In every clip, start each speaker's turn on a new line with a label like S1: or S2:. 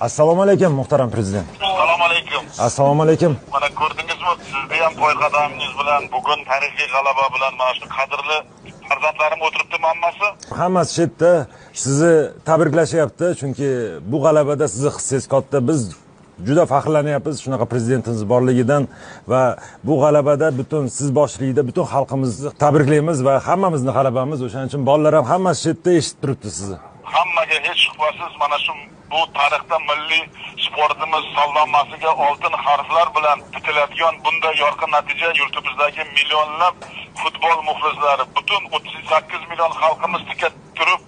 S1: Assalomu alaykum muhtaram prezident.
S2: Assalomu alaykum.
S1: Assalomu alaykum.
S2: Mana ko'rdingizmi, sizni ham qo'y qadamingiz bilan bugun tarixiy g'alaba bilan mana shu qadrli farzandlarim o'tiribdi hammasi.
S1: Hammasi shu yerda sizni tabriklashyapti, chunki bu g'alabada sizni hissangiz katta. Biz juda faxrlanyapmiz shunaqa prezidentimiz borligidan va bu g'alabada butun siz boshchiligida butun xalqimizni tabriklaymiz va hammamizning g'alabamiz. O'shaning uchun bolalar ham hammasi shu yerda eshitib turibdi sizni.
S2: Hammaga hech shubhasiz mana shu bu tarixda milliy sportimiz sog'lomasiga oltin harflar bilan bitiladigan bunday yorqin natija yurtimizdagi millionlab futbol muxlislari, butun 38 million xalqimiz tika turib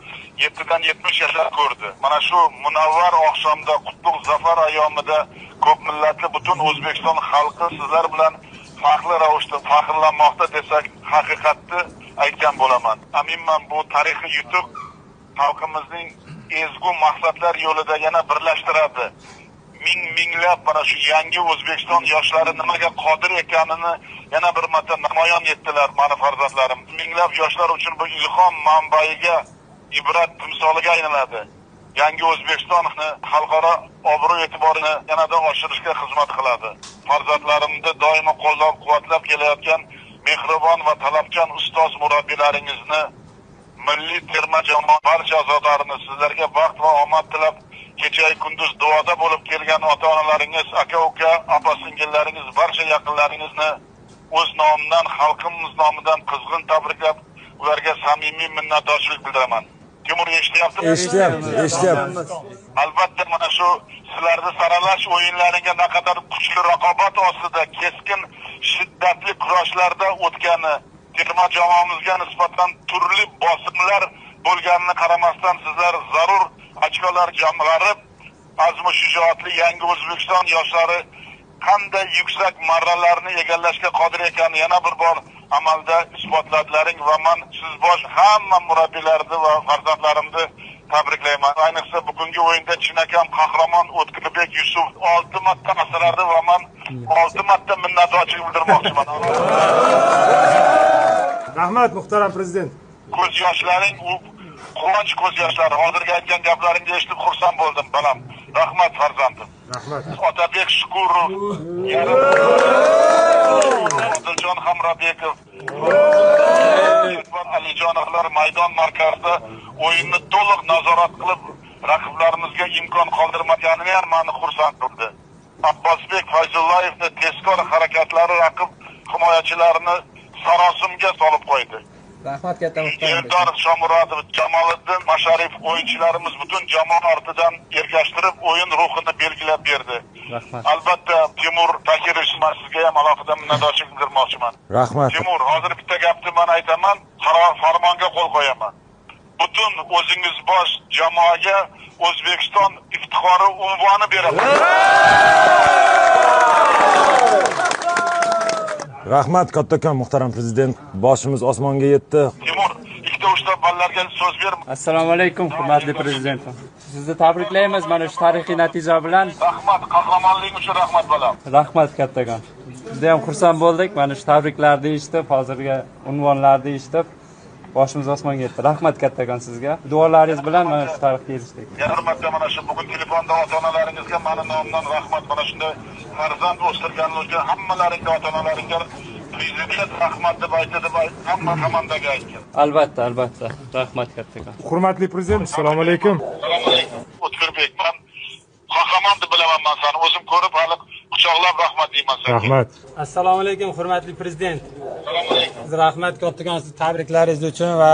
S2: 7dan 70 yashar ko'rdi. Mana shu munavvar oqshomda qutlug' zafar ayyomida ko'p millatli butun O'zbekiston xalqi sizlar bilan faxrli ravishda faxrlanmoqda desak, haqiqatni aytgan bo'laman. Aminman bu tarixiy yutuq xalqimizning ezgu maqsadlar yo'lida yana birlashtiradi. Minglab mana shu yangi O'zbekiston yoshlari nimaga qodir ekanini yana bir marta namoyon etdilar mani farzandlarim. Minglab yoshlar uchun bu ilhom manbaiga, ibrat timsoliga aylanadi. Yangi O'zbekistonni xalqaro obro' e'tiborini yanada oshirishga xizmat qiladi. Farzandlarimni doimo qo'llab-quvvatlab kelayotgan mehribon va talabchan ustoz murabbiylaringizni, milliy terma jamoa barcha a'zolarini, sizlarga baxt va omad tilab, kecha-yu kunduz duoda bo'lib kelgan ota-onalaringiz, aka-uka, opa-singillaringiz, barcha yaqinlaringizni o'z nomidan, xalqimiz nomidan qizg'in tabriklab, ularga samimiy minnatdorchilik bildiraman. Timur eshityaptimi?
S1: Eshityapti.
S2: Albatta mana shu sizlarni saralash o'yinlariga naqadar kuchli raqobat ostida keskin shiddatli kurashlarda o'tgani, terma jamoamizga nisbatan turli bosimlar bo'lganini qaramasdan sizlar zarur ochkolar jamg'arib, azmu shijoatli yangi O'zbekiston yoshlari qanday yuksak marralarni egallashga qodir ekanini yana bir bor amalda isbotladlaring va men siz bosh hamma murabbiylarni va farzandlarimni tabriklayman. Ayniqsa bugungi o'yinda chinakam qahramon O'tkirbek Yusuf 6 marta asradi va men 6 marta minnatdorchilik bildirmoqchiman.
S3: Rahmat muhtaram prezident.
S2: Ko'z yoshlaring u quvonch ko'z yoshlari. Hozirgi aytgan gaplaringni eshitib xursand bo'ldim balam. Rahmat farzandim.
S3: Rahmat.
S2: Otabek Shukurov, Odiljon Hamrabekov, Alijonovlar maydon markazida o'yinni to'liq nazorat qilib, raqiblarimizga imkon qoldirmaganini ham meni xursand qildi. Abbosbek Fayzullayevni tezkor harakatlari raqib himoyachilarini sarosimga solib qo'ydi.
S4: Rahmat katta muhtaram.
S2: Eldor Shomurodov, Jamoliddin Masharif o'yinchilarimiz butun jamoa ortidan ergashtirib o'yin ruhini belgilab berdi.
S4: Rahmat.
S2: Albatta Timur Takirovich, sizga ham alohida minnatdorchilik bildirmoqchiman.
S1: Rahmat.
S2: Timur, hozir bitta gapni men aytaman, farmonga qo'l qo'yaman. Butun o'zingiz bosh jamoaga O'zbekiston iftixori unvoni beraman.
S1: Rahmat kattakon muhtaram prezident. Boshimiz osmonga yetdi.
S2: Timur, ikkita uchta ballarga so'z ber.
S4: Assalomu alaykum hurmatli prezident. Sizni tabriklaymiz mana shu tarixiy natija bilan.
S2: Rahmat, qahramonlik uchun rahmat balam.
S4: Rahmat kattakon. Juda ham xursand bo'ldik mana shu tabriklarni eshitib, hozirgi unvonlarni eshitib. Boshimiz osmonga yetdi. Rahmat kattakon sizga. Duolaringiz bilan mana shu tarixga erishdik.
S2: Hurmatli mana shu bugun telefonda ota-onalaringizga meni nomimdan rahmat. Mana shunday farzand o'stirganlar uchun hammalaringga, ota-onalaringga prezident rahmat deb aytdi, hamma komandaga aytgan.
S4: Albatta. Rahmat kattakon.
S3: Hurmatli prezident, assalomu alaykum.
S2: Assalomu alaykum. O'tkirбек, men qahramon deb bilaman, men seni o'zim ko'rib hali quchoqlab rahmat deyman senga.
S3: Rahmat.
S5: Assalomu alaykum hurmatli prezident.
S2: Assalomu alaykum.
S5: Siz rahmat kattakon siz tabriklaringiz uchun va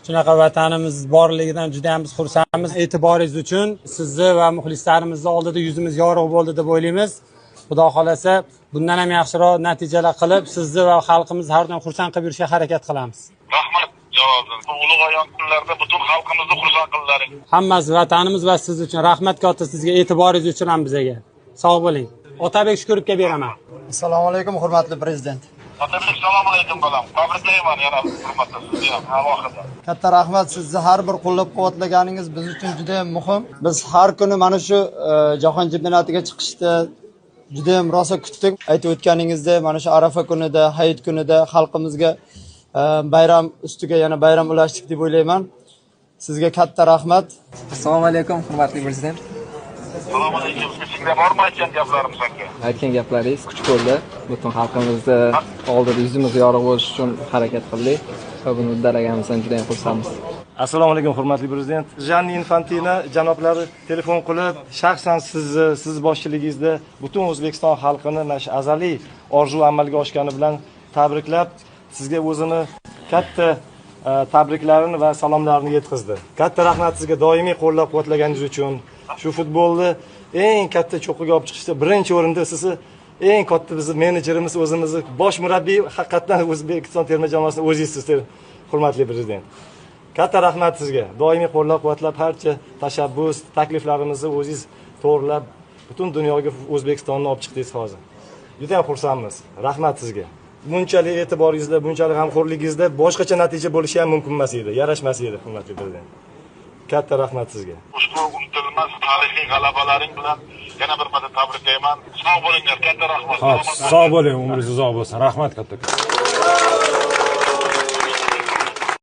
S5: shunaqa vatanimiz borligidan juda ham biz xursandmiz. E'tiboringiz uchun sizni va muxlislarimizni oldida yuzimiz yorug' bo'ldi deb o'ylaymiz. Xudo xolasa bundan ham yaxshiroq natijalar qilib, sizni va xalqimizni har doim xursand qilib yurishga harakat qilamiz.
S2: Rahmat javobim. Bu ulug' ayon kunlarda butun xalqimizni xursand qildilaring.
S5: Hammasi vatanimiz va siz uchun rahmat katta, sizga e'tiboringiz uchun ham bizga. Sog' bo'ling. Otabek Shukurovga beraman.
S6: Assalomu alaykum hurmatli prezident.
S2: Otabek, assalomu alaykum balam. Tabriklayman yana hurmatli sizga ham alohida.
S6: Katta rahmat, sizni har bir qo'llab-quvvatlaganingiz biz uchun juda ham muhim. Biz har kuni mana shu jahon chempionatiga chiqishda juda ham rosa kutdik. Aytib o'tganingizdek, mana shu Arafa kunida, Hayit kunida xalqimizga bayram ustiga yana bayram ulashdik deb o'ylayman. Sizga katta rahmat.
S7: Assalomu alaykum hurmatli prezident.
S2: Assalomu alaykum. Sizga bormi aytgan gaplarimiz aka?
S7: Aytgan gaplaringiz kuch bo'ldi. Butun xalqimizni oldida yuzimiz yorug' bo'lish uchun harakat qildik va buni uddalaganimizdan juda ham xursandmiz.
S3: Assalomu alaykum hurmatli prezident. Janni Infantino janoblari telefon qilib, shaxsan siz boshchiligingizda butun O'zbekiston xalqini mana shu azaliy orzu amalga oshgani bilan tabriklab, sizga o'zini katta tabriklarini va salomlarini yetkazdi. Katta rahmat sizga doimiy qo'llab-quvvatlaganingiz uchun. Shu futbolni eng katta cho'qqiga olib chiqishda birinchi o'rinda sizni eng katta bizning menejerimiz o'zimizni bosh murabbiy haqiqatan O'zbekiston terma jamoasining o'zingizsiz, hurmatli prezident. Katta rahmat sizga. Doimiy qo'llab-quvvatlab, barcha tashabbus, takliflarimizni o'zingiz to'g'rilab, butun dunyoga O'zbekistonni olib chiqdingiz hozir. Juda ham xursandmiz. Rahmat sizga. Bunchalik e'tiboringizda, bunchalik g'amxo'rligingizda boshqacha natija bo'lishi ham mumkin emas edi, yarashmas edi, hurmatli prezident. Katta rahmat sizga.
S2: Ushbu unutilmas tarixiy g'alabalaring bilan yana bir marta tabriklayman. Sog' bo'linglar, katta rahmat.
S1: Sog' bo'ling, umringiz uzoq bo'lsin. Rahmat katta.